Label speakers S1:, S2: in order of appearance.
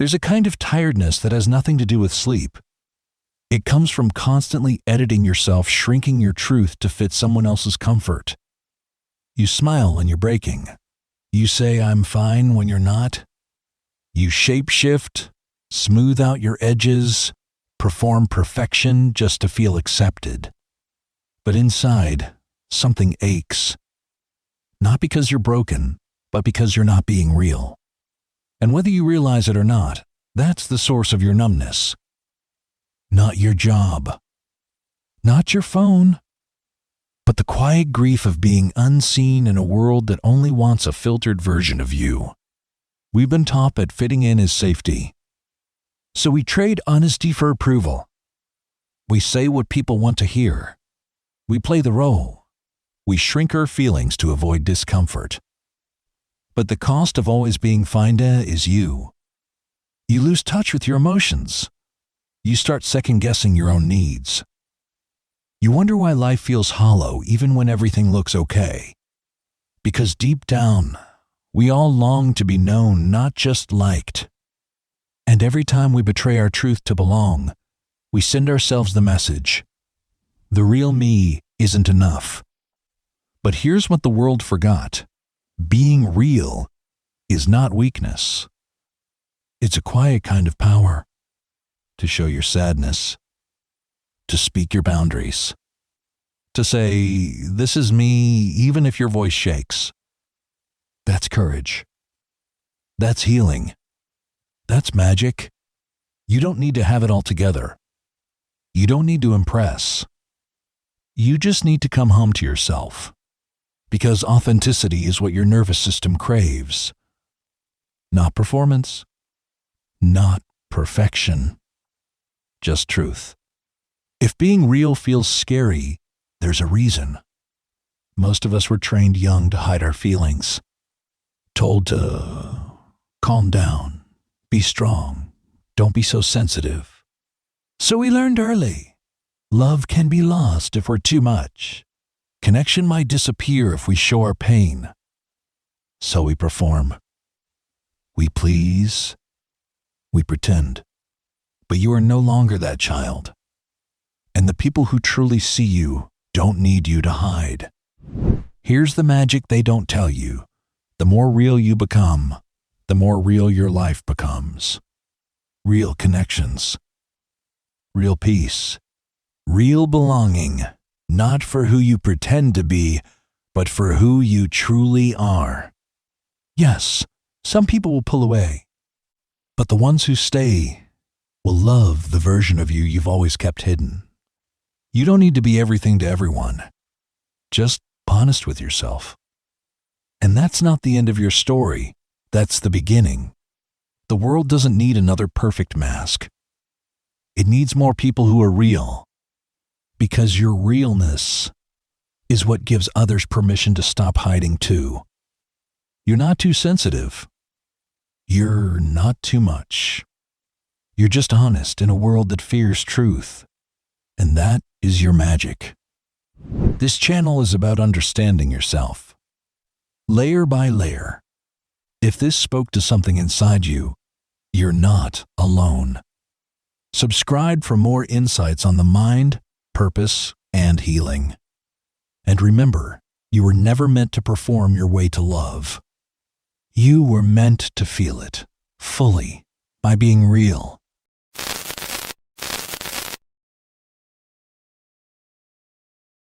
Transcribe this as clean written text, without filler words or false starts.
S1: There's a kind of tiredness that has nothing to do with sleep. It comes from constantly editing yourself, shrinking your truth to fit someone else's comfort. You smile when you're breaking. You say, "I'm fine," when you're not. You shape-shift, smooth out your edges, perform perfection just to feel accepted. But inside, something aches. Not because you're broken, but because you're not being real. And whether you realize it or not, that's the source of your numbness. Not your job, not your phone, but the quiet grief of being unseen in a world that only wants a filtered version of you. We've been taught that fitting in is safety. So we trade honesty for approval. We say what people want to hear. We play the role. We shrink our feelings to avoid discomfort. But the cost of always being fine is you. You lose touch with your emotions. You start second-guessing your own needs. You wonder why life feels hollow even when everything looks okay. Because deep down, we all long to be known, not just liked. And every time we betray our truth to belong, we send ourselves the message: the real me isn't enough. But here's what the world forgot. Being real is not weakness. It's a quiet kind of power. To show your sadness, to speak your boundaries, to say, "This is me," even if your voice shakes. That's courage. That's healing. That's magic. You don't need to have it all together. You don't need to impress. You just need to come home to yourself. Because authenticity is what your nervous system craves. Not performance. Not perfection. Just truth. If being real feels scary, there's a reason. Most of us were trained young to hide our feelings. Told to calm down, be strong, don't be so sensitive. So we learned early. Love can be lost if we're too much. Connection might disappear if we show our pain. So we perform. We please. We pretend. But you are no longer that child. And the people who truly see you don't need you to hide. Here's the magic they don't tell you. The more real you become, the more real your life becomes. Real connections. Real peace. Real belonging. Not for who you pretend to be, but for who you truly are. Yes, some people will pull away. But the ones who stay will love the version of you you've always kept hidden. You don't need to be everything to everyone. Just honest with yourself. And that's not the end of your story. That's the beginning. The world doesn't need another perfect mask. It needs more people who are real. Because your realness is what gives others permission to stop hiding too. You're not too sensitive. You're not too much. You're just honest in a world that fears truth. And that is your magic. This channel is about understanding yourself. Layer by layer. If this spoke to something inside you, you're not alone. Subscribe for more insights on the mind, purpose, and healing. And remember, you were never meant to perform your way to love. You were meant to feel it, fully, by being real.